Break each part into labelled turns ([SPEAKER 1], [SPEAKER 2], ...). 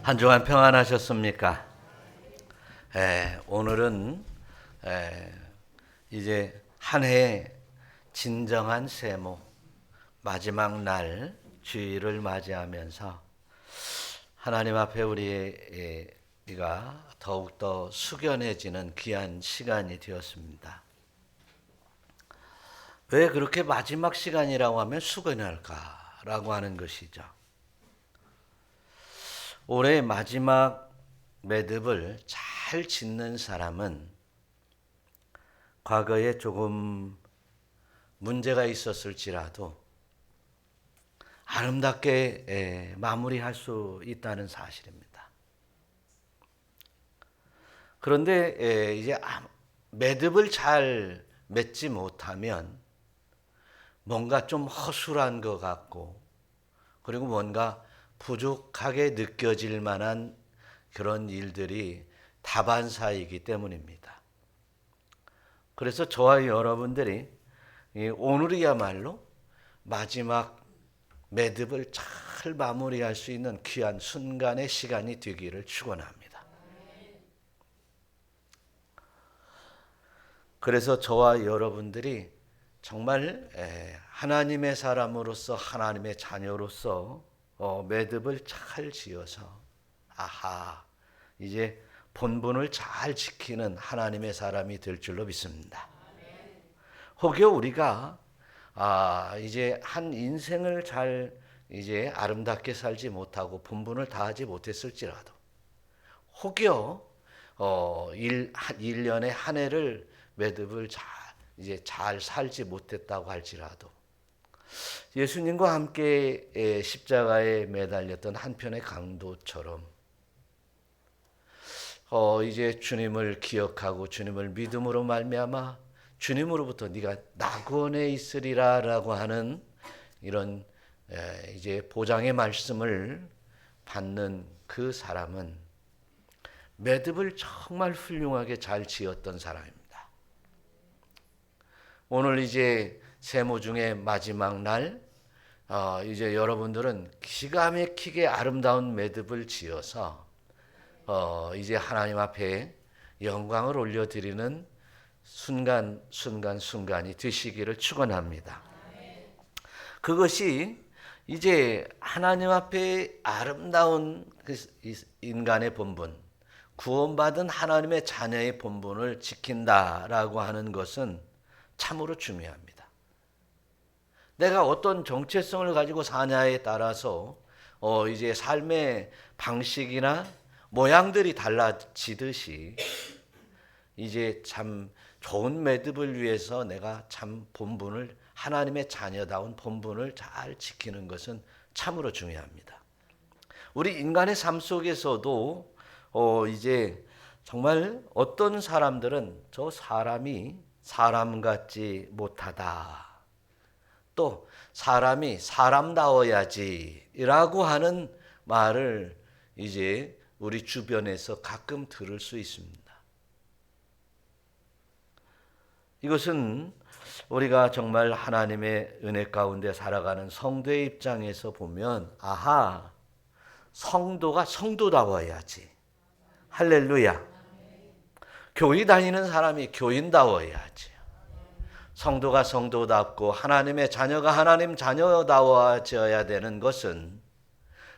[SPEAKER 1] 한 주간 평안하셨습니까? 오늘은 이제 한 해 진정한 세모 마지막 날 주일을 맞이하면서 하나님 앞에 우리가 더욱더 숙연해지는 귀한 시간이 되었습니다. 왜 그렇게 마지막 시간이라고 하면 숙연할까라고 하는 것이죠. 올해 마지막 매듭을 잘 짓는 사람은 과거에 조금 문제가 있었을지라도 아름답게 마무리할 수 있다는 사실입니다. 그런데 이제 매듭을 잘 맺지 못하면 뭔가 좀 허술한 것 같고, 그리고 뭔가 부족하게 느껴질 만한 그런 일들이 다반사이기 때문입니다. 그래서 저와 여러분들이 오늘이야말로 마지막 매듭을 잘 마무리할 수 있는 귀한 순간의 시간이 되기를 축원합니다. 그래서 저와 여러분들이 정말 하나님의 사람으로서, 하나님의 자녀로서 매듭을 잘 지어서 이제 본분을 잘 지키는 하나님의 사람이 될 줄로 믿습니다. 혹여 우리가 이제 한 인생을 잘 이제 아름답게 살지 못하고 본분을 다하지 못했을지라도, 혹여 1년의 한 해를 매듭을 이제 잘 살지 못했다고 할지라도, 예수님과 함께 십자가에 매달렸던 한 편의 강도처럼 이제 주님을 기억하고 주님을 믿음으로 말미암아 주님으로부터 네가 낙원에 있으리라라고 하는 이런 이제 보장의 말씀을 받는 그 사람은 매듭을 정말 훌륭하게 잘 지었던 사람입니다. 오늘 이제 세모 중에 마지막 날, 이제 여러분들은 기가 막히게 아름다운 매듭을 지어서 이제 하나님 앞에 영광을 올려드리는 순간이 되시기를 축원합니다. 그것이 이제 하나님 앞에 아름다운 인간의 본분, 구원받은 하나님의 자녀의 본분을 지킨다라고 하는 것은 참으로 중요합니다. 내가 어떤 정체성을 가지고 사냐에 따라서 이제 삶의 방식이나 모양들이 달라지듯이, 이제 참 좋은 매듭을 위해서 내가 참 본분을, 하나님의 자녀다운 본분을 잘 지키는 것은 참으로 중요합니다. 우리 인간의 삶 속에서도 이제 정말 어떤 사람들은 저 사람이 사람 같지 못하다, 또 사람이 사람다워야지라고 하는 말을 이제 우리 주변에서 가끔 들을 수 있습니다. 이것은 우리가 정말 하나님의 은혜 가운데 살아가는 성도의 입장에서 보면, 성도가 성도다워야지. 할렐루야. 교회 다니는 사람이 교인다워야지. 성도가 성도답고 하나님의 자녀가 하나님 자녀다워져야 되는 것은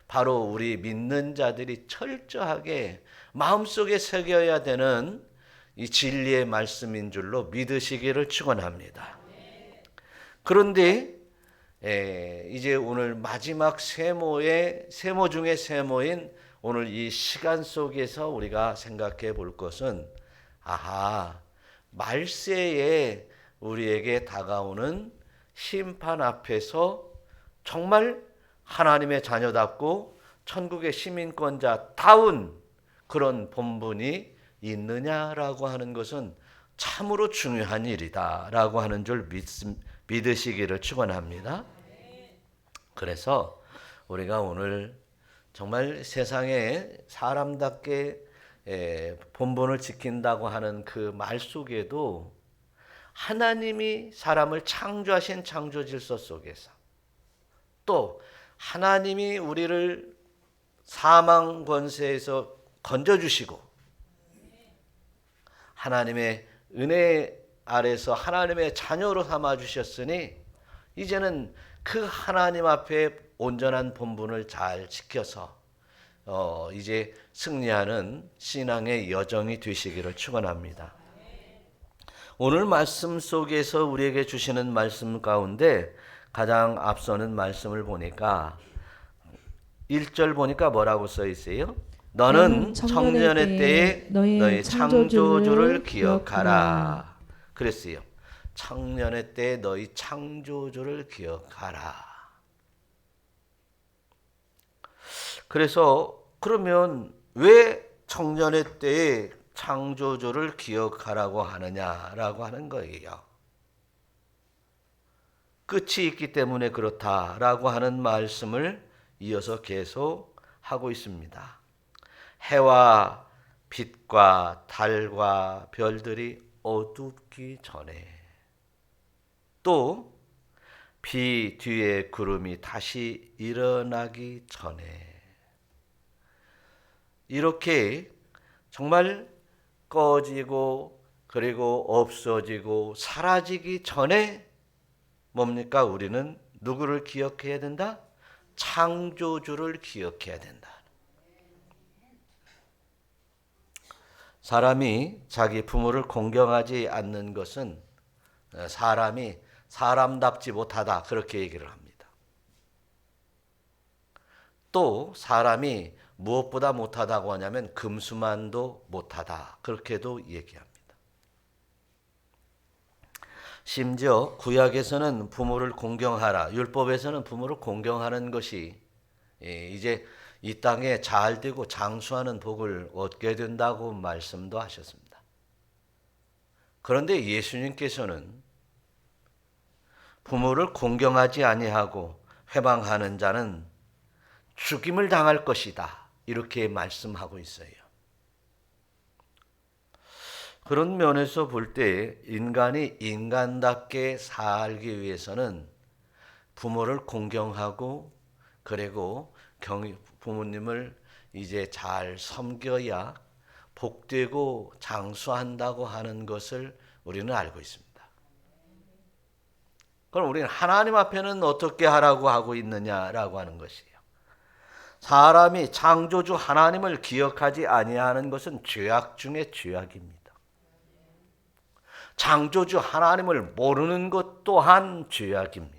[SPEAKER 1] 바로 우리 믿는 자들이 철저하게 마음속에 새겨야 되는 이 진리의 말씀인 줄로 믿으시기를 축원합니다. 그런데 이제 오늘 마지막 세모 중에 세모인 오늘 이 시간 속에서 우리가 생각해 볼 것은, 말세에 우리에게 다가오는 심판 앞에서 정말 하나님의 자녀답고 천국의 시민권자다운 그런 본분이 있느냐라고 하는 것은 참으로 중요한 일이다라고 하는 줄 믿으시기를 축원합니다. 그래서 우리가 오늘 정말 세상에 사람답게 본분을 지킨다고 하는 그 말 속에도 하나님이 사람을 창조하신 창조 질서 속에서, 또 하나님이 우리를 사망 권세에서 건져주시고 하나님의 은혜 아래서 하나님의 자녀로 삼아주셨으니 이제는 그 하나님 앞에 온전한 본분을 잘 지켜서 이제 승리하는 신앙의 여정이 되시기를 축원합니다. 오늘 말씀 속에서 우리에게 주시는 말씀 가운데 가장 앞서는 말씀을 보니까 1절 보니까 뭐라고 써 있어요? 너는 청년의 때에 너의 창조주를 기억하라. 그랬어요. 청년의 때에 너희 창조주를 기억하라. 그래서 그러면 왜 청년의 때에 창조주를 기억하라고 하느냐라고 하는 거예요. 끝이 있기 때문에 그렇다라고 하는 말씀을 이어서 계속 하고 있습니다. 해와 빛과 달과 별들이 어둡기 전에 또 비 뒤에 구름이 다시 일어나기 전에 이렇게 정말 꺼지고 그리고 없어지고 사라지기 전에 뭡니까? 우리는 누구를 기억해야 된다? 창조주를 기억해야 된다. 사람이 자기 부모를 공경하지 않는 것은 사람이 사람답지 못하다 그렇게 얘기를 합니다. 또 사람이 무엇보다 못하다고 하냐면 금수만도 못하다 그렇게도 얘기합니다. 심지어 구약에서는 부모를 공경하라, 율법에서는 부모를 공경하는 것이 이제 이 땅에 잘 되고 장수하는 복을 얻게 된다고 말씀도 하셨습니다. 그런데 예수님께서는 부모를 공경하지 아니하고 회방하는 자는 죽임을 당할 것이다 이렇게 말씀하고 있어요. 그런 면에서 볼 때 인간이 인간답게 살기 위해서는 부모를 공경하고 그리고 부모님을 이제 잘 섬겨야 복되고 장수한다고 하는 것을 우리는 알고 있습니다. 그럼 우리는 하나님 앞에는 어떻게 하라고 하고 있느냐라고 하는 것이에요. 사람이 창조주 하나님을 기억하지 아니하는 것은 죄악 중에 죄악입니다. 창조주 하나님을 모르는 것 또한 죄악입니다.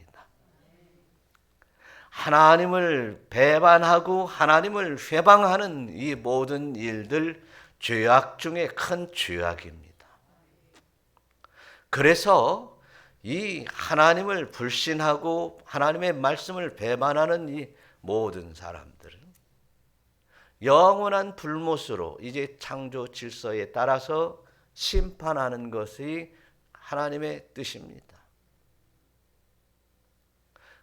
[SPEAKER 1] 하나님을 배반하고 하나님을 회방하는 이 모든 일들 죄악 중에 큰 죄악입니다. 그래서 이 하나님을 불신하고 하나님의 말씀을 배반하는 이 모든 사람들은 영원한 불못으로 이제 창조 질서에 따라서 심판하는 것이 하나님의 뜻입니다.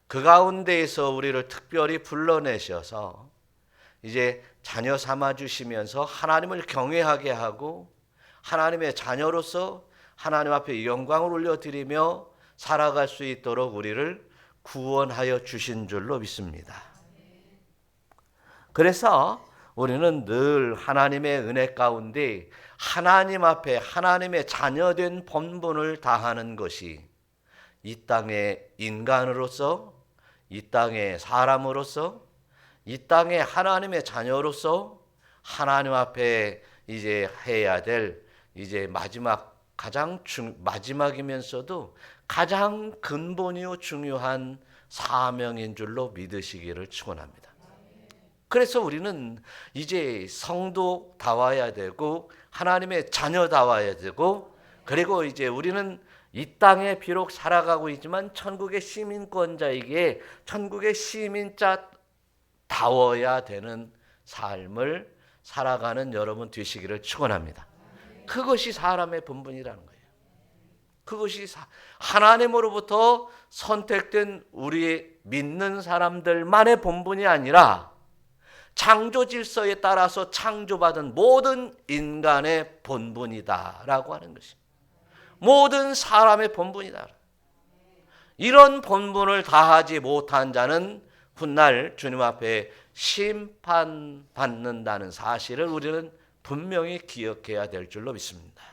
[SPEAKER 1] 그 가운데에서 우리를 특별히 불러내셔서 이제 자녀 삼아 주시면서 하나님을 경외하게 하고 하나님의 자녀로서 하나님 앞에 영광을 올려드리며 살아갈 수 있도록 우리를 구원하여 주신 줄로 믿습니다. 그래서 우리는 늘 하나님의 은혜 가운데 하나님 앞에 하나님의 자녀된 본분을 다하는 것이 이 땅의 인간으로서 이 땅의 사람으로서 이 땅의 하나님의 자녀로서 하나님 앞에 이제 해야 될 이제 마지막이면서도 가장 근본이요 중요한 사명인 줄로 믿으시기를 축원합니다. 그래서 우리는 이제 성도다워야 되고 하나님의 자녀다워야 되고 그리고 이제 우리는 이 땅에 비록 살아가고 있지만 천국의 시민권자에게 천국의 시민자다워야 되는 삶을 살아가는 여러분 되시기를 축원합니다. 그것이 사람의 본분이라는 거예요. 그것이 하나님으로부터 선택된 우리 믿는 사람들만의 본분이 아니라 창조 질서에 따라서 창조받은 모든 인간의 본분이다라고 하는 것입니다. 모든 사람의 본분이다. 이런 본분을 다하지 못한 자는 훗날 주님 앞에 심판받는다는 사실을 우리는 분명히 기억해야 될 줄로 믿습니다.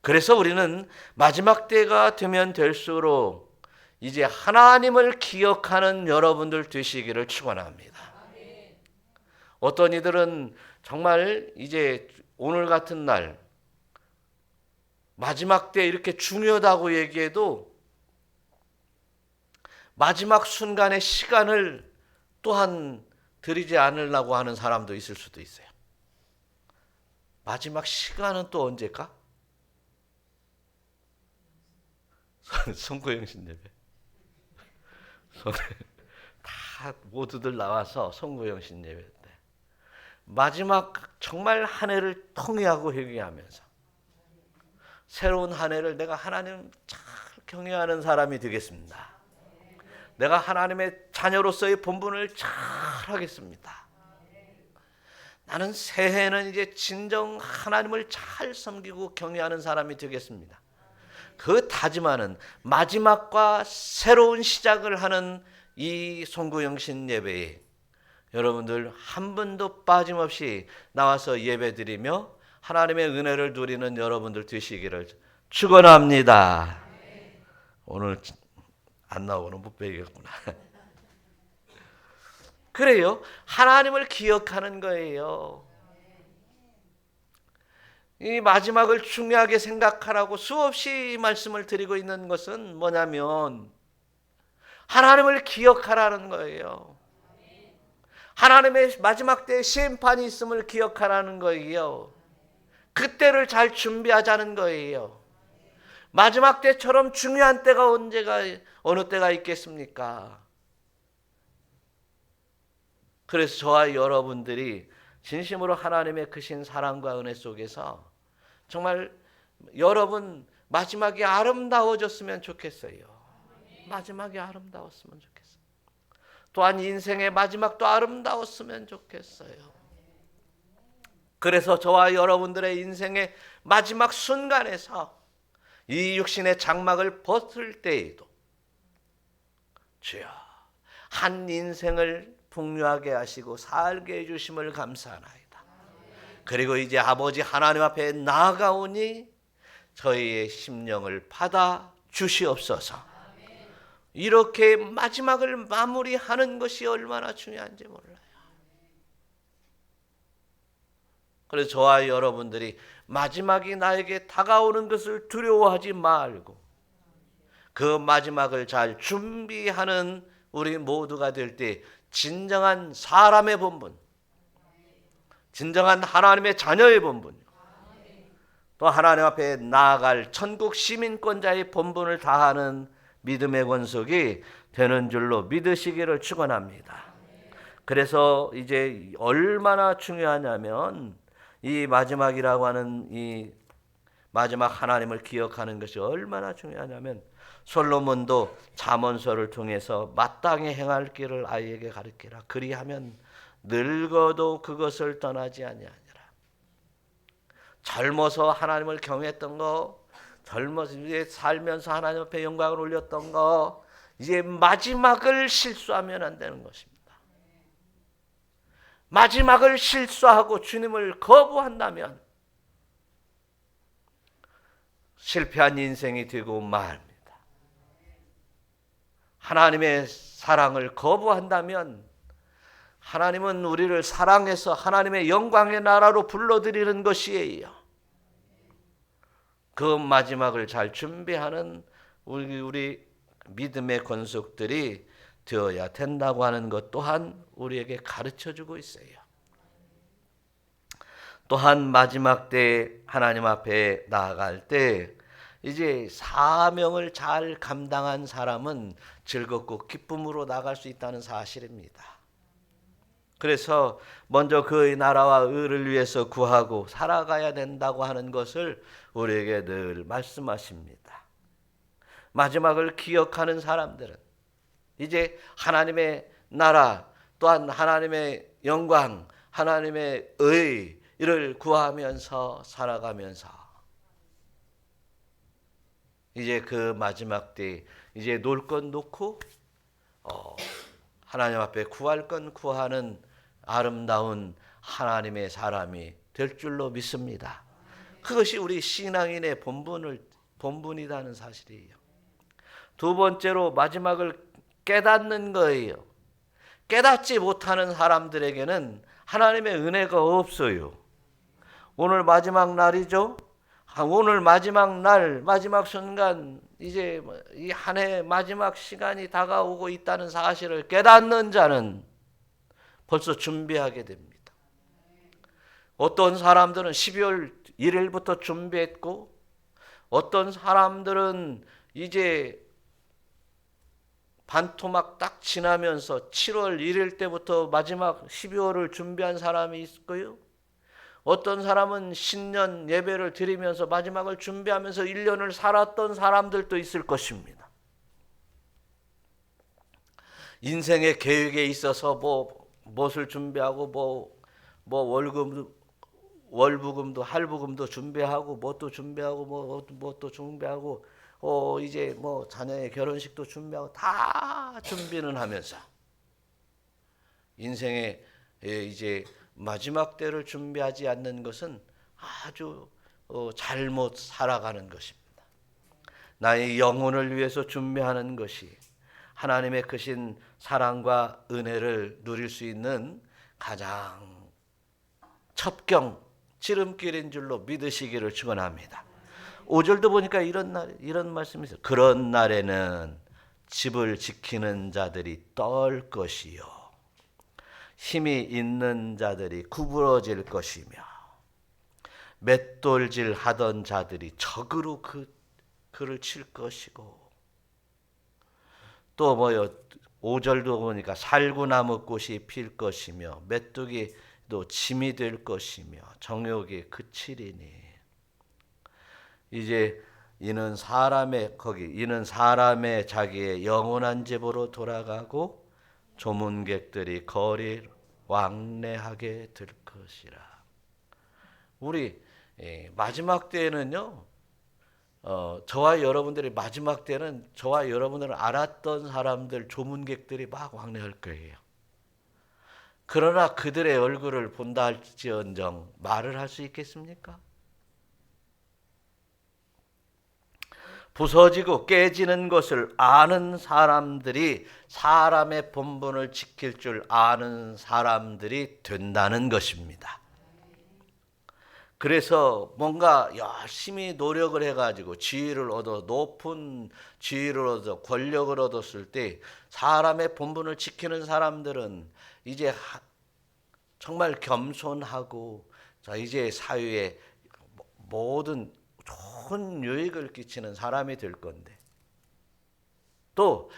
[SPEAKER 1] 그래서 우리는 마지막 때가 되면 될수록 이제 하나님을 기억하는 여러분들 되시기를 축원합니다. 어떤 이들은 정말 이제 오늘 같은 날 마지막 때 이렇게 중요하다고 얘기해도 마지막 순간의 시간을 또한 드리지 않으려고 하는 사람도 있을 수도 있어요. 마지막 시간은 또 언제일까? 송구영신 예배. 다 모두들 나와서 송구영신 예배 때 마지막 정말 한 해를 통회하고 회개하면서 새로운 한 해를 내가 하나님 잘 경외하는 사람이 되겠습니다. 내가 하나님의 자녀로서의 본분을 잘 하겠습니다. 나는 새해는 이제 진정 하나님을 잘 섬기고 경외하는 사람이 되겠습니다. 그 다짐하는 마지막과 새로운 시작을 하는 이 송구영신 예배에 여러분들 한 분도 빠짐없이 나와서 예배드리며 하나님의 은혜를 누리는 여러분들 되시기를 축원합니다. 오늘 안 나오는 못 배우겠구나. 그래요. 하나님을 기억하는 거예요. 이 마지막을 중요하게 생각하라고 수없이 말씀을 드리고 있는 것은 뭐냐면 하나님을 기억하라는 거예요. 하나님의 마지막 때에 심판이 있음을 기억하라는 거예요. 그때를 잘 준비하자는 거예요. 마지막 때처럼 중요한 때가 어느 때가 있겠습니까? 그래서 저와 여러분들이 진심으로 하나님의 크신 사랑과 은혜 속에서 정말 여러분 마지막이 아름다워졌으면 좋겠어요. 마지막이 아름다웠으면 좋겠어요. 또한 인생의 마지막도 아름다웠으면 좋겠어요. 그래서 저와 여러분들의 인생의 마지막 순간에서 이 육신의 장막을 벗을 때에도 주여 한 인생을 풍요하게 하시고 살게 해주심을 감사하나이다. 그리고 이제 아버지 하나님 앞에 나아가오니 저희의 심령을 받아 주시옵소서. 이렇게 마지막을 마무리하는 것이 얼마나 중요한지 몰라요. 그래서 저와 여러분들이 마지막이 나에게 다가오는 것을 두려워하지 말고 그 마지막을 잘 준비하는 우리 모두가 될 때 진정한 사람의 본분, 진정한 하나님의 자녀의 본분, 또 하나님 앞에 나아갈 천국 시민권자의 본분을 다하는 믿음의 권속이 되는 줄로 믿으시기를 축원합니다. 그래서 이제 얼마나 중요하냐면 이 마지막이라고 하는 이 마지막 하나님을 기억하는 것이 얼마나 중요하냐면 솔로몬도 잠언서를 통해서 마땅히 행할 길을 아이에게 가르치라. 그리하면 늙어도 그것을 떠나지 아니하니라. 젊어서 하나님을 경외했던 거, 젊어서 이제 살면서 하나님 앞에 영광을 올렸던 거, 이제 마지막을 실수하면 안 되는 것입니다. 마지막을 실수하고 주님을 거부한다면 실패한 인생이 되고 말입니다. 하나님의 사랑을 거부한다면 하나님은 우리를 사랑해서 하나님의 영광의 나라로 불러들이는 것이에요. 그 마지막을 잘 준비하는 우리 믿음의 권속들이 되어야 된다고 하는 것 또한 우리에게 가르쳐주고 있어요. 또한 마지막 때 하나님 앞에 나아갈 때 이제 사명을 잘 감당한 사람은 즐겁고 기쁨으로 나갈 수 있다는 사실입니다. 그래서 먼저 그의 나라와 의를 위해서 구하고 살아가야 된다고 하는 것을 우리에게 늘 말씀하십니다. 마지막을 기억하는 사람들은 이제 하나님의 나라 또한 하나님의 영광, 하나님의 의를 구하면서 살아가면서 이제 그 마지막 때 이제 놀 것 놓고 하나님 앞에 구할 건 구하는 아름다운 하나님의 사람이 될 줄로 믿습니다. 그것이 우리 신앙인의 본분이라는 사실이에요. 두 번째로 마지막을 깨닫는 거예요. 깨닫지 못하는 사람들에게는 하나님의 은혜가 없어요. 오늘 마지막 날이죠. 오늘 마지막 날, 마지막 순간, 이제 이 한 해 마지막 시간이 다가오고 있다는 사실을 깨닫는 자는 벌써 준비하게 됩니다. 어떤 사람들은 12월 1일부터 준비했고, 어떤 사람들은 이제 반토막 딱 지나면서 7월 1일 때부터 마지막 12월을 준비한 사람이 있고요. 어떤 사람은 신년 예배를 드리면서 마지막을 준비하면서 1년을 살았던 사람들도 있을 것입니다. 인생의 계획에 있어서 무엇을 준비하고 월부금도 할부금도 준비하고 뭣도 준비하고 뭣도 준비하고 이제 자녀의 결혼식도 준비하고 다 준비는 하면서 인생의 이제 마지막 때를 준비하지 않는 것은 아주 잘못 살아가는 것입니다. 나의 영혼을 위해서 준비하는 것이 하나님의 크신 사랑과 은혜를 누릴 수 있는 가장 첩경 지름길인 줄로 믿으시기를 축원합니다. 5절도 보니까 이런 말씀이 있어요. 그런 날에는 집을 지키는 자들이 떨 것이요 힘이 있는 자들이 구부러질 것이며 맷돌질 하던 자들이 적으로 그를 칠 것이고 또 5절도 보니까 살구나무 꽃이 필 것이며 메뚜기도 짐이 될 것이며 정욕이 그치리니 이제 이는 사람의 자기의 영원한 집으로 돌아가고 조문객들이 거리 왕래하게 될 것이라. 우리 마지막 때에는요. 저와 여러분들이 마지막 때는 저와 여러분들을 알았던 사람들 조문객들이 막 왕래할 거예요. 그러나 그들의 얼굴을 본다 할지언정 말을 할 수 있겠습니까? 부서지고 깨지는 것을 아는 사람들이 사람의 본분을 지킬 줄 아는 사람들이 된다는 것입니다. 그래서 뭔가 열심히 노력을 해가지고 높은 지위를 얻어 권력을 얻었을 때 사람의 본분을 지키는 사람들은 이제 정말 겸손하고 이제 사회에 모든 좋은 유익을 끼치는 사람이 될 건데 또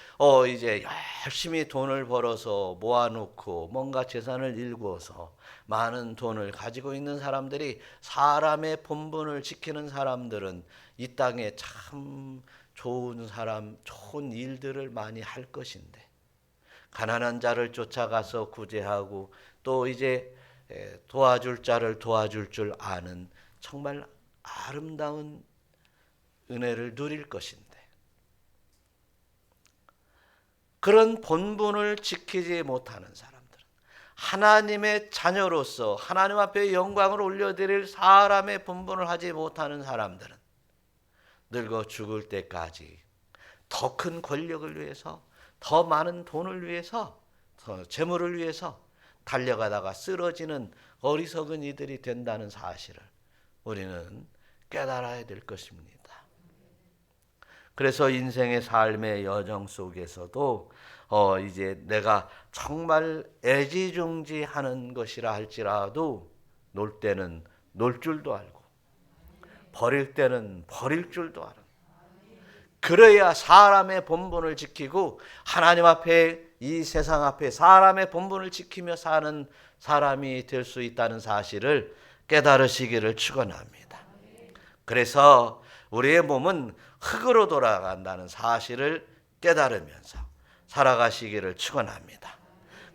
[SPEAKER 1] 이제 열심히 돈을 벌어서 모아놓고 뭔가 재산을 일구어서 많은 돈을 가지고 있는 사람들이 사람의 본분을 지키는 사람들은 이 땅에 참 좋은 일들을 많이 할 것인데 가난한 자를 쫓아가서 구제하고 또 이제 도와줄 자를 도와줄 줄 아는 정말 아름다운 은혜를 누릴 것인데 그런 본분을 지키지 못하는 사람들은 하나님의 자녀로서 하나님 앞에 영광을 올려드릴 사람의 본분을 하지 못하는 사람들은 늙어 죽을 때까지 더 큰 권력을 위해서 더 많은 돈을 위해서 더 재물을 위해서 달려가다가 쓰러지는 어리석은 이들이 된다는 사실을 우리는 깨달아야 될 것입니다. 그래서 인생의 삶의 여정 속에서도 이제 내가 정말 애지중지하는 것이라 할지라도 놀 때는 놀 줄도 알고 버릴 때는 버릴 줄도 알아. 그래야 사람의 본분을 지키고 하나님 앞에 이 세상 앞에 사람의 본분을 지키며 사는 사람이 될 수 있다는 사실을 깨달으시기를 축원합니다. 그래서 우리의 몸은 흙으로 돌아간다는 사실을 깨달으면서 살아가시기를 축원합니다.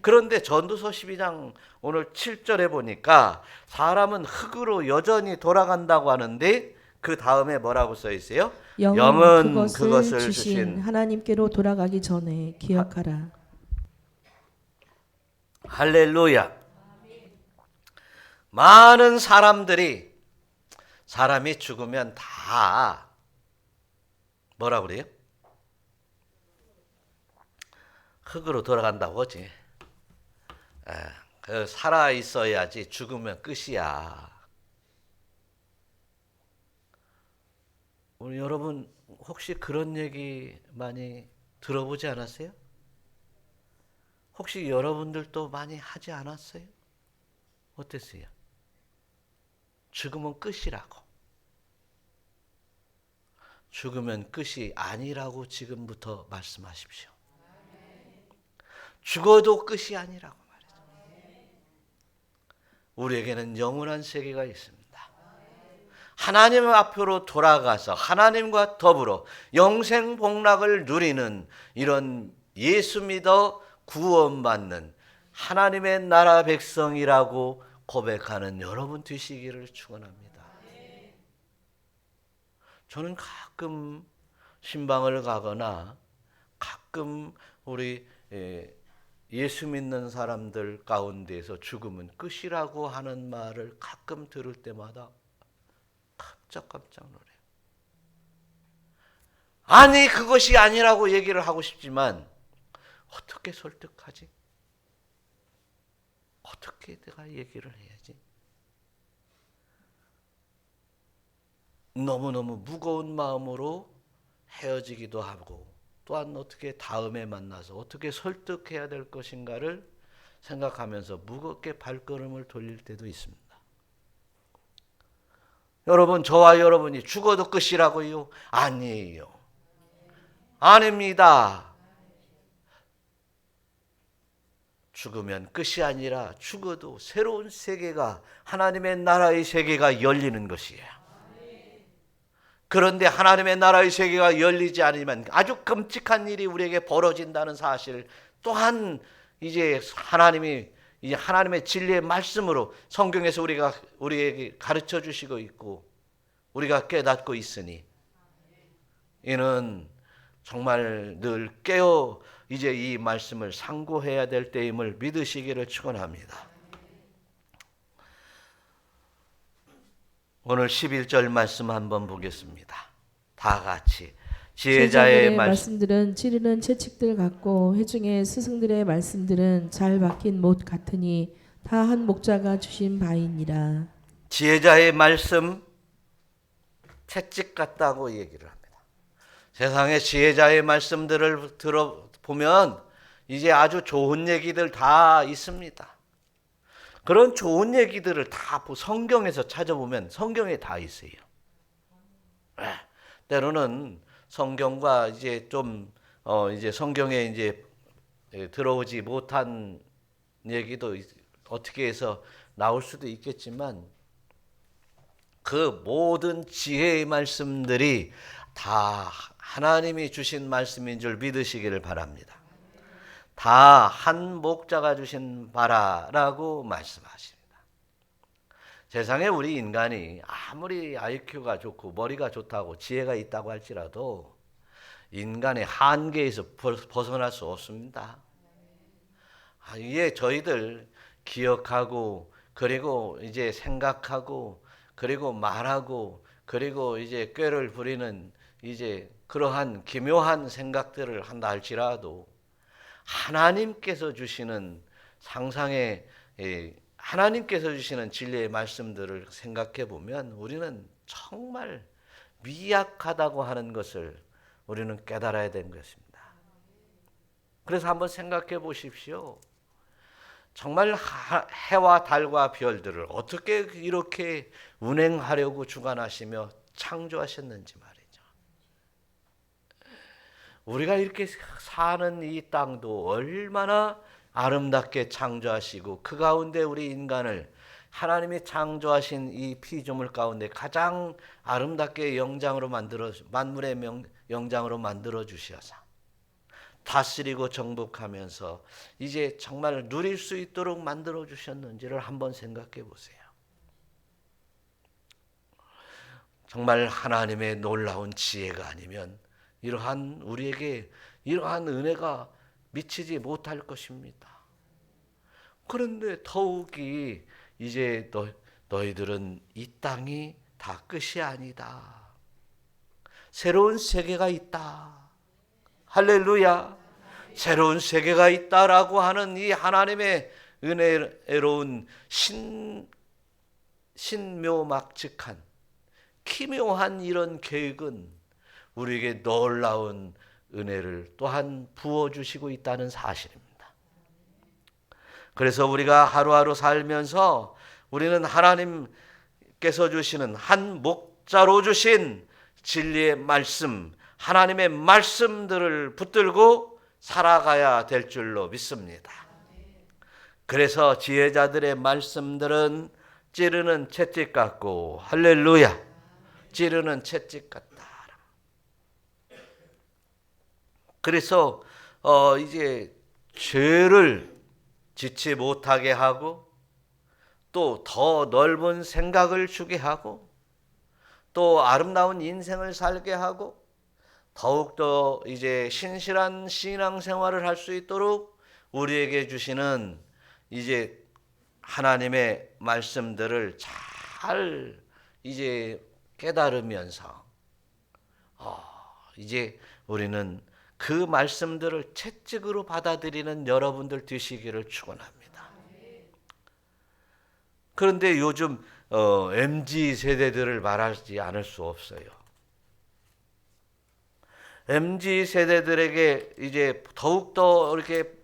[SPEAKER 1] 그런데 전도서 12장 오늘 7절에 보니까 사람은 흙으로 여전히 돌아간다고 하는데 그 다음에 뭐라고 써 있어요? 영은 그것을 주신
[SPEAKER 2] 하나님께로 돌아가기 전에 기억하라.
[SPEAKER 1] 할렐루야. 많은 사람들이 사람이 죽으면 다 뭐라 그래요? 흙으로 돌아간다고 하지. 살아 있어야지 죽으면 끝이야. 우리 여러분 혹시 그런 얘기 많이 들어보지 않았어요? 혹시 여러분들도 많이 하지 않았어요? 어땠어요? 죽으면 끝이라고. 죽으면 끝이 아니라고 지금부터 말씀하십시오. 죽어도 끝이 아니라고 말이죠. 우리에게는 영원한 세계가 있습니다. 하나님 앞으로 돌아가서 하나님과 더불어 영생 복락을 누리는 이런 예수 믿어 구원받는 하나님의 나라 백성이라고 고백하는 여러분 되시기를 축원합니다. 저는 가끔 신방을 가거나 가끔 우리 예수 믿는 사람들 가운데서 죽음은 끝이라고 하는 말을 가끔 들을 때마다 깜짝 놀래요. 아니 그것이 아니라고 얘기를 하고 싶지만 어떻게 설득하지? 어떻게 내가 얘기를 해야지? 너무너무 무거운 마음으로 헤어지기도 하고 또한 어떻게 다음에 만나서 어떻게 설득해야 될 것인가를 생각하면서 무겁게 발걸음을 돌릴 때도 있습니다. 여러분, 저와 여러분이 죽어도 끝이라고요? 아니에요. 아닙니다. 죽으면 끝이 아니라 죽어도 새로운 세계가 하나님의 나라의 세계가 열리는 것이에요. 그런데 하나님의 나라의 세계가 열리지 않으면 아주 끔찍한 일이 우리에게 벌어진다는 사실 또한 이제 하나님의 진리의 말씀으로 성경에서 우리에게 가르쳐 주시고 있고 우리가 깨닫고 있으니 이는 정말 늘 깨어 이제 이 말씀을 상고해야 될 때임을 믿으시기를 축원합니다. 오늘 11절 말씀 한번 보겠습니다. 다 같이 지혜자의
[SPEAKER 2] 말씀들은 찌르는 채찍들 같고 회중의 스승들의 말씀들은 잘 박힌 못 같으니 다 한 목자가 주신 바이니라.
[SPEAKER 1] 지혜자의 말씀 채찍 같다고 얘기를 합니다. 세상에 지혜자의 말씀들을 들어보면 이제 아주 좋은 얘기들 다 있습니다. 그런 좋은 얘기들을 다 성경에서 찾아보면 성경에 다 있어요. 때로는 성경과 이제 좀 이제 성경에 이제 들어오지 못한 얘기도 어떻게 해서 나올 수도 있겠지만 그 모든 지혜의 말씀들이 다 하나님이 주신 말씀인 줄 믿으시기를 바랍니다. 다 한 목자가 주신 바라라고 말씀하십니다. 세상에 우리 인간이 아무리 IQ가 좋고 머리가 좋다고 지혜가 있다고 할지라도 인간의 한계에서 벗어날 수 없습니다. 이게 저희들 기억하고 그리고 이제 생각하고 그리고 말하고 그리고 이제 꾀를 부리는 이제 그러한 기묘한 생각들을 한다 할지라도 하나님께서 주시는 상상의 하나님께서 주시는 진리의 말씀들을 생각해 보면 우리는 정말 미약하다고 하는 것을 우리는 깨달아야 되는 것입니다. 그래서 한번 생각해 보십시오. 정말 해와 달과 별들을 어떻게 이렇게 운행하려고 주관하시며 창조하셨는지 말이죠. 우리가 이렇게 사는 이 땅도 얼마나 아름답게 창조하시고 그 가운데 우리 인간을 하나님이 창조하신 이 피조물 가운데 가장 아름답게 만물의 영장으로 만들어 주셔서 다스리고 정복하면서 이제 정말 누릴 수 있도록 만들어 주셨는지를 한번 생각해 보세요. 정말 하나님의 놀라운 지혜가 아니면 우리에게 이러한 은혜가 미치지 못할 것입니다. 그런데 더욱이 이제 너희들은 이 땅이 다 끝이 아니다. 새로운 세계가 있다. 할렐루야. 새로운 세계가 있다라고 하는 이 하나님의 은혜로운 신묘막측한 기묘한 이런 계획은 우리에게 놀라운 은혜를 또한 부어주시고 있다는 사실입니다. 그래서 우리가 하루하루 살면서 우리는 하나님께서 주시는 한 목자로 주신 진리의 말씀, 하나님의 말씀들을 붙들고 살아가야 될 줄로 믿습니다. 그래서 지혜자들의 말씀들은 찌르는 채찍 같고, 할렐루야, 찌르는 채찍 같다. 그래서 이제 죄를 짓지 못하게 하고, 또 더 넓은 생각을 주게 하고, 또 아름다운 인생을 살게 하고, 더욱더 이제 신실한 신앙생활을 할 수 있도록 우리에게 주시는 이제 하나님의 말씀들을 잘 이제 깨달으면서 이제 우리는 그 말씀들을 채찍으로 받아들이는 여러분들 되시기를 축원합니다. 그런데 요즘 MZ 세대들을 말하지 않을 수 없어요. MZ 세대들에게 이제 더욱더 이렇게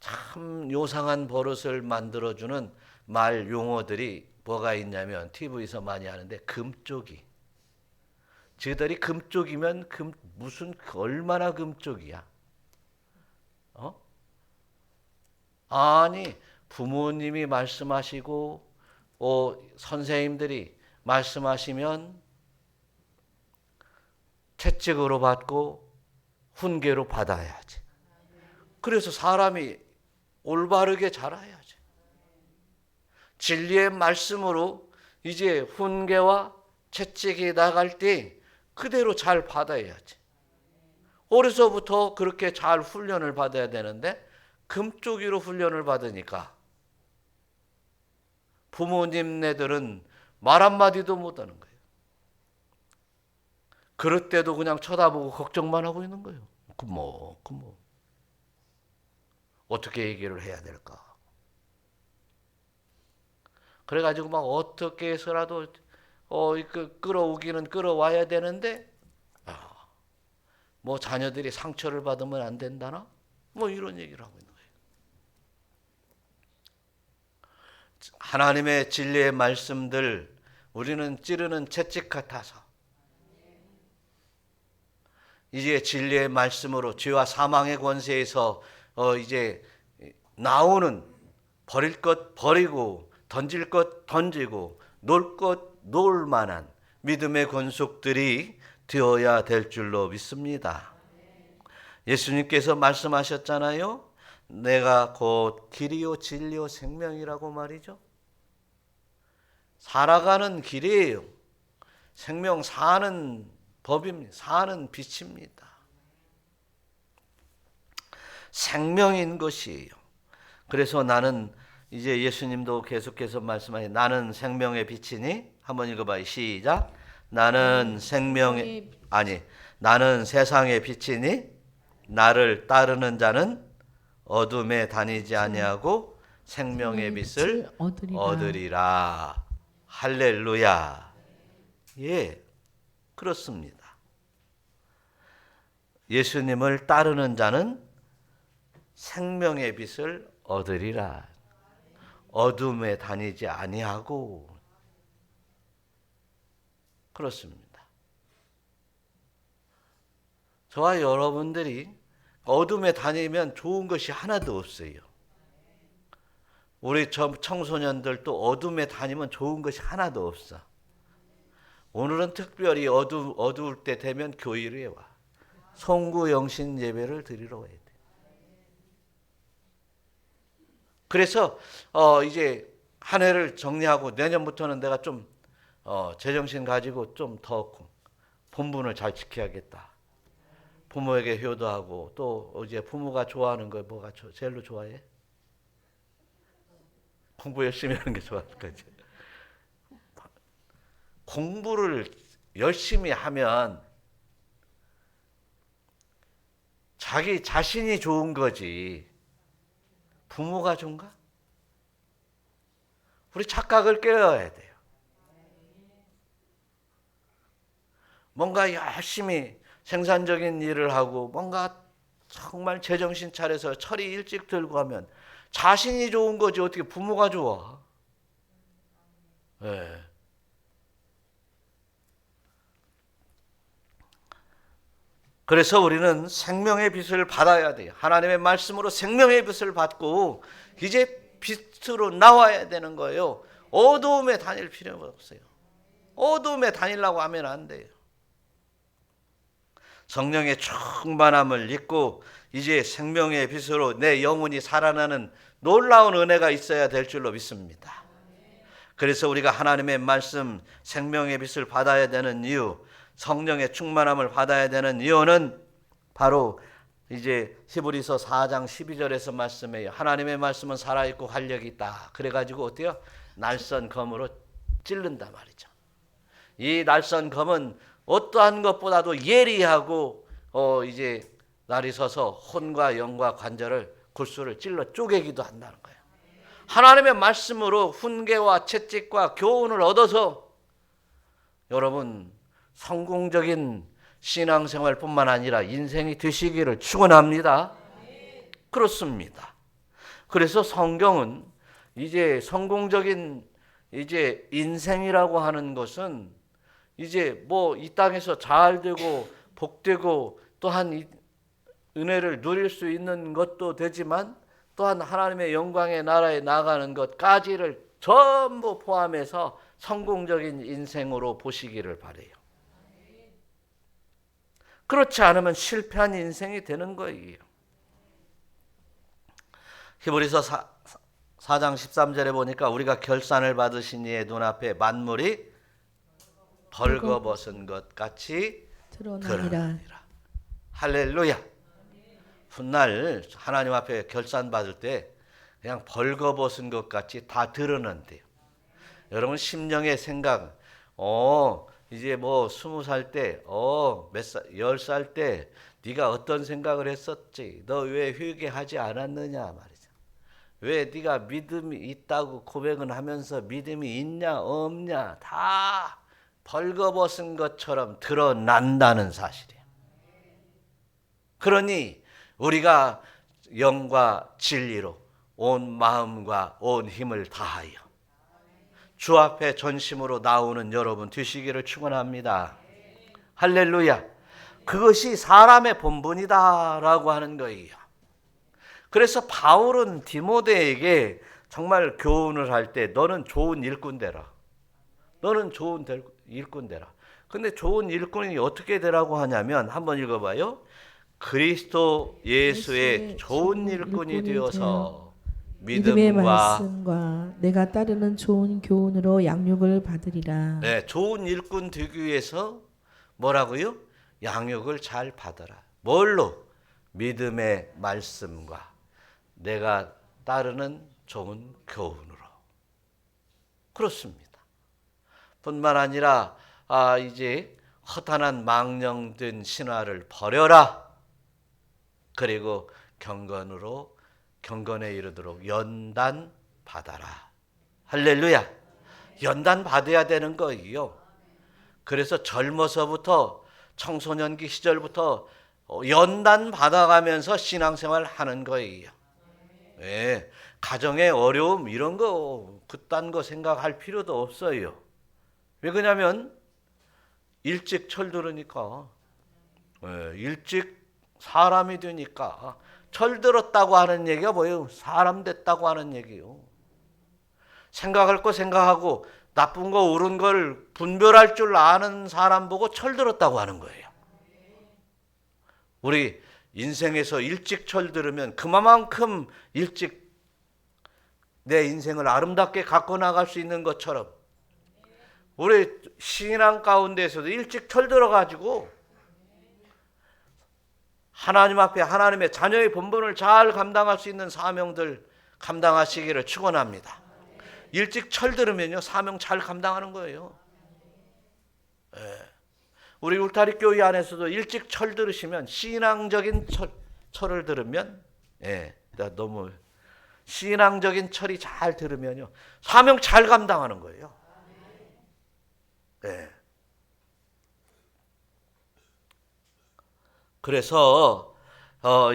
[SPEAKER 1] 참 요상한 버릇을 만들어주는 말 용어들이 뭐가 있냐면 TV에서 많이 하는데 금쪽이. 저희들이 금쪽이면 무슨 얼마나 금쪽이야? 아니 부모님이 말씀하시고 선생님들이 말씀하시면 채찍으로 받고 훈계로 받아야지. 그래서 사람이 올바르게 자라야지. 진리의 말씀으로 이제 훈계와 채찍이 나갈 때 그대로 잘 받아야지. 어려서부터 그렇게 잘 훈련을 받아야 되는데 금쪽이로 훈련을 받으니까 부모님네들은 말 한마디도 못하는 거예요. 그럴 때도 그냥 쳐다보고 걱정만 하고 있는 거예요. 어떻게 얘기를 해야 될까? 그래가지고 막 어떻게 해서라도 끌어오기는 끌어와야 되는데 뭐 자녀들이 상처를 받으면 안 된다나? 뭐 이런 얘기를 하고 있는 거예요. 하나님의 진리의 말씀들 우리는 찌르는 채찍 같아서 이제 진리의 말씀으로 죄와 사망의 권세에서 이제 나오는 버릴 것 버리고 던질 것 던지고 놀 것 놀 만한 믿음의 권속들이 되어야 될 줄로 믿습니다. 예수님께서 말씀하셨잖아요. 내가 곧 길이요 진리요 생명이라고 말이죠. 살아가는 길이에요. 생명 사는 법입니다. 사는 빛입니다. 생명인 것이에요. 그래서 나는 이제 예수님도 계속해서 말씀하신 나는 생명의 빛이니 한번 읽어봐요. 시작. 나는 나는 세상의 빛이니 나를 따르는 자는 어둠에 다니지 아니하고 생명의 빛을 얻으리라. 할렐루야. 예, 그렇습니다. 예수님을 따르는 자는 생명의 빛을 얻으리라. 어둠에 다니지 아니하고. 그렇습니다. 저와 여러분들이 어둠에 다니면 좋은 것이 하나도 없어요. 우리 청소년들도 어둠에 다니면 좋은 것이 하나도 없어. 오늘은 특별히 어두울 때 되면 교회에 와. 송구 영신 예배를 드리러 와야 돼. 그래서 이제 한 해를 정리하고 내년부터는 내가 좀 제정신 가지고 좀 더 본분을 잘 지켜야겠다. 부모에게 효도하고 또 이제 부모가 좋아하는 거 뭐가 제일로 좋아해? 공부 열심히 하는 게 좋을 거지. 공부를 열심히 하면 자기 자신이 좋은 거지 부모가 좋은가? 우리 착각을 깨어야 돼요. 뭔가 열심히 생산적인 일을 하고 뭔가 정말 제정신 차려서 처리 일찍 들고 하면 자신이 좋은 거지 어떻게 부모가 좋아? 네. 그래서 우리는 생명의 빛을 받아야 돼요. 하나님의 말씀으로 생명의 빛을 받고 이제 빛으로 나와야 되는 거예요. 어두움에 다닐 필요가 없어요. 어두움에 다니려고 하면 안 돼요. 성령의 충만함을 입고 이제 생명의 빛으로 내 영혼이 살아나는 놀라운 은혜가 있어야 될 줄로 믿습니다. 그래서 우리가 하나님의 말씀 생명의 빛을 받아야 되는 이유, 성령의 충만함을 받아야 되는 이유는 바로 이제 히브리서 4장 12절에서 말씀해요. 하나님의 말씀은 살아있고 활력이 있다. 그래가지고 어때요? 날선 검으로 찌른단 말이죠. 이 날선 검은 어떠한 것보다도 예리하고 이제 날이 서서 혼과 영과 관절을 골수를 찔러 쪼개기도 한다는 거예요. 하나님의 말씀으로 훈계와 채찍과 교훈을 얻어서 여러분 성공적인 신앙생활뿐만 아니라 인생이 되시기를 축원합니다. 그렇습니다. 그래서 성경은 이제 성공적인 이제 인생이라고 하는 것은 이제 뭐 이 땅에서 잘 되고 복되고 또한 은혜를 누릴 수 있는 것도 되지만 또한 하나님의 영광의 나라에 나가는 것까지를 전부 포함해서 성공적인 인생으로 보시기를 바라요. 그렇지 않으면 실패한 인생이 되는 거예요. 히브리서 4장 13절에 보니까 우리가 결산을 받으신 이의 눈앞에 만물이 벌거벗은 것 같이 드러나리라. 할렐루야. 훗날 하나님 앞에 결산 받을 때 그냥 벌거벗은 것 같이 다 드러난대요. 여러분 심령의 생각, 이제 뭐 20살 때, 몇 살, 10살 때 네가 어떤 생각을 했었지? 너 왜 회개하지 않았느냐 말이죠. 왜 네가 믿음이 있다고 고백은 하면서 믿음이 있냐 없냐 다 벌거벗은 것처럼 드러난다는 사실이에요. 그러니 우리가 영과 진리로 온 마음과 온 힘을 다하여 주 앞에 전심으로 나오는 여러분 되시기를 축원합니다. 할렐루야. 그것이 사람의 본분이다라고 하는 거예요. 그래서 바울은 디모데에게 정말 교훈을 할 때 너는 좋은 일꾼 되라. 너는 좋은 일꾼 되라. 근데 좋은 일꾼이 어떻게 되라고 하냐면 한번 읽어봐요. 그리스도 예수의 좋은 일꾼이 되어서
[SPEAKER 2] 믿음의
[SPEAKER 1] 믿음과
[SPEAKER 2] 말씀과 내가 따르는 좋은 교훈으로 양육을 받으리라.
[SPEAKER 1] 네, 좋은 일꾼 되기 위해서 뭐라고요? 양육을 잘 받아라. 뭘로? 믿음의 말씀과 내가 따르는 좋은 교훈으로. 그렇습니다. 뿐만 아니라 이제 허탄한 망령된 신화를 버려라. 그리고 경건에 이르도록 연단 받아라. 할렐루야. 연단 받아야 되는 거예요. 그래서 젊어서부터 청소년기 시절부터 연단 받아가면서 신앙생활 하는 거예요. 네. 가정의 어려움 이런 거 그딴 거 생각할 필요도 없어요. 왜 그러냐면 일찍 철들으니까 일찍 사람이 되니까 철들었다고 하는 얘기가 뭐예요? 사람 됐다고 하는 얘기예요. 생각할 거 생각하고 나쁜 거 옳은 걸 분별할 줄 아는 사람 보고 철들었다고 하는 거예요. 우리 인생에서 일찍 철들으면 그만큼 일찍 내 인생을 아름답게 갖고 나갈 수 있는 것처럼 우리 신앙 가운데에서도 일찍 철들어가지고 하나님 앞에 하나님의 자녀의 본분을 잘 감당할 수 있는 사명들 감당하시기를 축원합니다. 일찍 철들으면요 사명 잘 감당하는 거예요. 우리 울타리 교회 안에서도 일찍 철들으시면 신앙적인 철을 들으면 너무 신앙적인 철이 잘 들으면요 사명 잘 감당하는 거예요. 그래서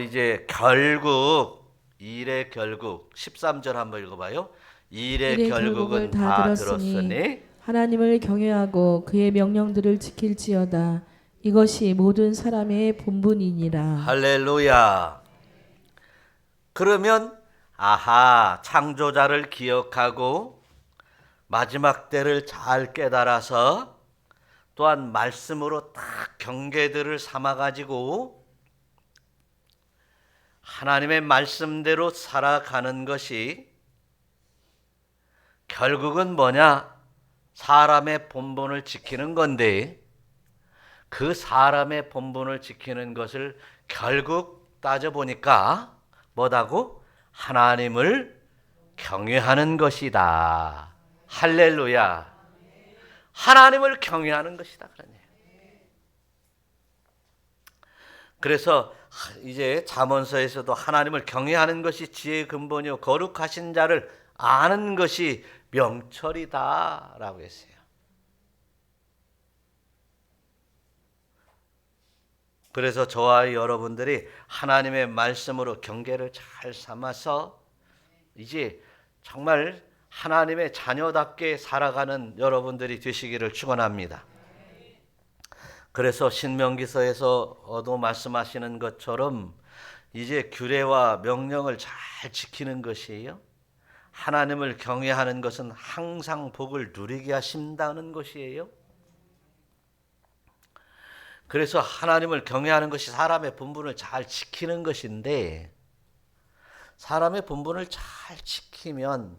[SPEAKER 1] 이제 결국 일의 결국 13절 한번 읽어봐요. 일의 결국은 다 들었으니
[SPEAKER 2] 하나님을 경외하고 그의 명령들을 지킬지어다. 이것이 모든 사람의 본분이니라.
[SPEAKER 1] 할렐루야. 그러면 창조자를 기억하고 마지막 때를 잘 깨달아서 또한 말씀으로 딱 경계들을 삼아가지고 하나님의 말씀대로 살아가는 것이 결국은 뭐냐? 사람의 본분을 지키는 건데 그 사람의 본분을 지키는 것을 결국 따져보니까 뭐다고? 하나님을 경외하는 것이다. 할렐루야. 하나님을 경외하는 것이다. 그래서 이제 잠언서에서도 하나님을 경외하는 것이 지혜의 근본이요 거룩하신 자를 아는 것이 명철이다 라고 했어요. 그래서 저와 여러분들이 하나님의 말씀으로 경계를 잘 삼아서 이제 정말 하나님의 자녀답게 살아가는 여러분들이 되시기를 축원합니다. 그래서 신명기서에서도 말씀하시는 것처럼 이제 규례와 명령을 잘 지키는 것이에요. 하나님을 경외하는 것은 항상 복을 누리게 하신다는 것이에요. 그래서 하나님을 경외하는 것이 사람의 본분을 잘 지키는 것인데 사람의 본분을 잘 지키면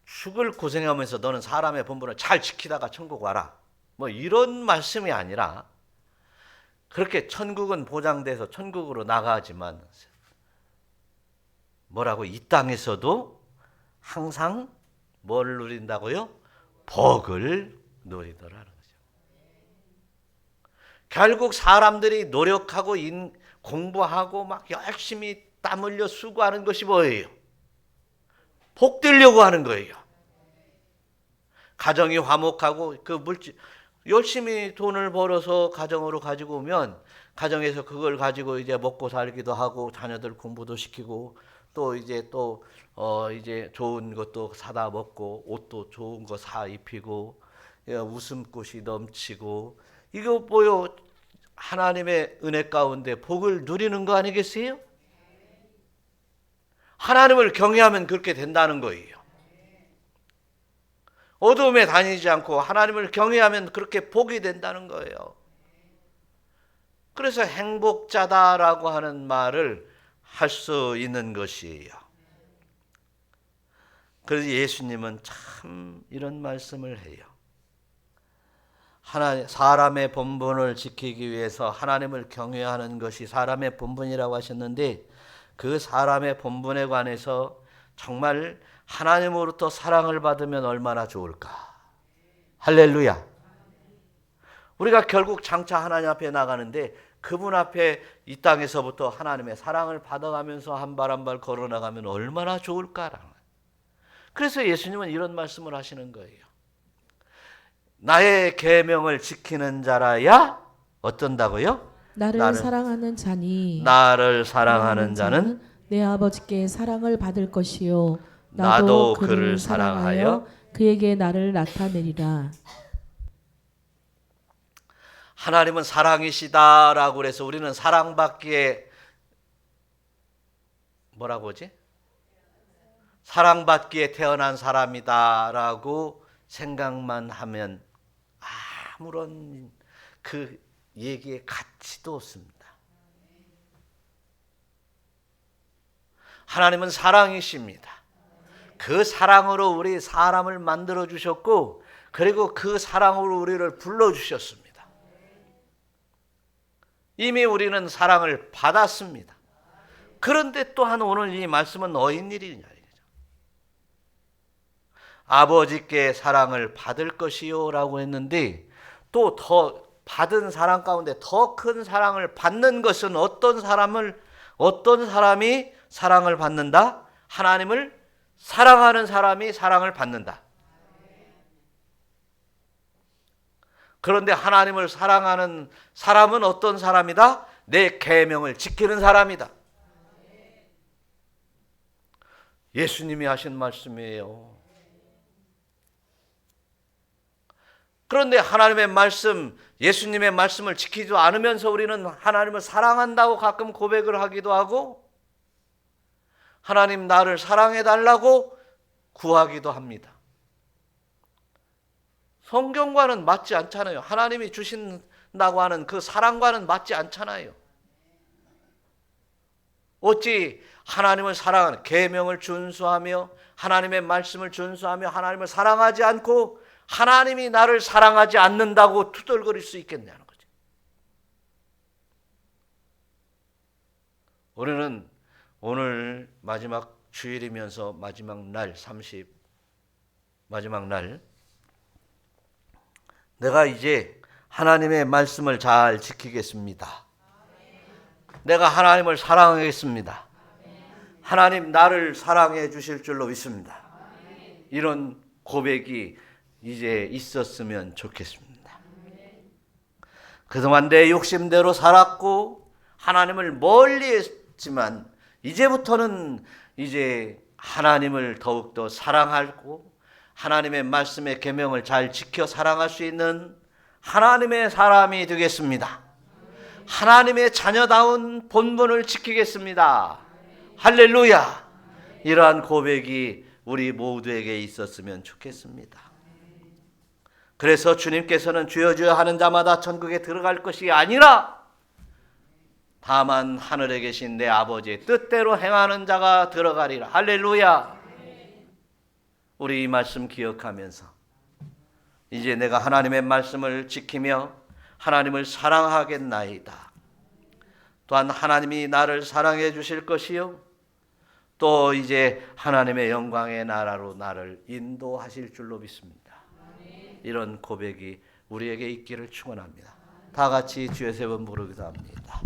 [SPEAKER 1] 죽을 고생하면서 너는 사람의 본분을 잘 지키다가 천국 와라. 뭐 이런 말씀이 아니라 그렇게 천국은 보장돼서 천국으로 나가지만 뭐라고 이 땅에서도 항상 뭘 누린다고요? 복을 누리더라는 거죠. 결국 사람들이 노력하고 공부하고 막 열심히 땀 흘려 수고하는 것이 뭐예요? 복 되려고 하는 거예요. 가정이 화목하고 그 물질 열심히 돈을 벌어서 가정으로 가지고 오면 가정에서 그걸 가지고 이제 먹고 살기도 하고 자녀들 공부도 시키고 또 이제 이제 좋은 것도 사다 먹고 옷도 좋은 거 사 입히고 웃음꽃이 넘치고 이거 뭐요? 하나님의 은혜 가운데 복을 누리는 거 아니겠어요? 하나님을 경외하면 그렇게 된다는 거예요. 어두움에 다니지 않고 하나님을 경외하면 그렇게 복이 된다는 거예요. 그래서 행복자다라고 하는 말을 할 수 있는 것이에요. 그래서 예수님은 참 이런 말씀을 해요. 사람의 본분을 지키기 위해서 하나님을 경외하는 것이 사람의 본분이라고 하셨는데 그 사람의 본분에 관해서 정말 하나님으로부터 사랑을 받으면 얼마나 좋을까. 할렐루야. 우리가 결국 장차 하나님 앞에 나가는데 그분 앞에 이 땅에서부터 하나님의 사랑을 받아가면서 한 발 한 발 걸어나가면 얼마나 좋을까라는. 그래서 예수님은 이런 말씀을 하시는 거예요. 나의 계명을 지키는 자라야 어떤다고요?
[SPEAKER 2] 나를 사랑하는 자니
[SPEAKER 1] 나를 사랑하는 자는
[SPEAKER 2] 내 아버지께 사랑을 받을 것이요
[SPEAKER 1] 나도 그를 사랑하여
[SPEAKER 2] 그에게 나를 나타내리라.
[SPEAKER 1] 하나님은 사랑이시다라고 그래서 우리는 사랑받기에 뭐라고 하지? 사랑받기에 태어난 사람이다라고 생각만 하면 아무런 그 얘기의 가치도 없습니다. 하나님은 사랑이십니다. 그 사랑으로 우리 사람을 만들어 주셨고 그리고 그 사랑으로 우리를 불러 주셨습니다. 이미 우리는 사랑을 받았습니다. 그런데 또한 오늘 이 말씀은 어인 일이냐. 아버지께 사랑을 받을 것이요 라고 했는데, 또 더 받은 사랑 가운데 더 큰 사랑을 받는 것은 어떤 사람이 사랑을 받는다? 하나님을 사랑하는 사람이 사랑을 받는다. 그런데 하나님을 사랑하는 사람은 어떤 사람이다? 내 계명을 지키는 사람이다. 예수님이 하신 말씀이에요. 그런데 하나님의 말씀, 예수님의 말씀을 지키지 않으면서 우리는 하나님을 사랑한다고 가끔 고백을 하기도 하고, 하나님 나를 사랑해 달라고 구하기도 합니다. 성경과는 맞지 않잖아요. 하나님이 주신다고 하는 그 사랑과는 맞지 않잖아요. 어찌 하나님을 사랑하는, 계명을 준수하며 하나님의 말씀을 준수하며 하나님을 사랑하지 않고 하나님이 나를 사랑하지 않는다고 투덜거릴 수 있겠냐는 거죠. 우리는 오늘 마지막 주일이면서 마지막 날, 마지막 날, 내가 이제 하나님의 말씀을 잘 지키겠습니다. 내가 하나님을 사랑하겠습니다. 하나님 나를 사랑해 주실 줄로 믿습니다. 이런 고백이 이제 있었으면 좋겠습니다. 그동안 내 욕심대로 살았고 하나님을 멀리 했지만, 이제부터는 이제 하나님을 더욱더 사랑하고 하나님의 말씀의 계명을 잘 지켜 사랑할 수 있는 하나님의 사람이 되겠습니다. 하나님의 자녀다운 본분을 지키겠습니다. 할렐루야! 이러한 고백이 우리 모두에게 있었으면 좋겠습니다. 그래서 주님께서는 주여 주여 하는 자마다 천국에 들어갈 것이 아니라 다만 하늘에 계신 내 아버지의 뜻대로 행하는 자가 들어가리라. 할렐루야! 우리 이 말씀 기억하면서 이제 내가 하나님의 말씀을 지키며 하나님을 사랑하겠나이다. 또한 하나님이 나를 사랑해 주실 것이요, 또 이제 하나님의 영광의 나라로 나를 인도하실 줄로 믿습니다. 이런 고백이 우리에게 있기를 축원합니다. 다 같이 주의 세 번 부르기도 합니다.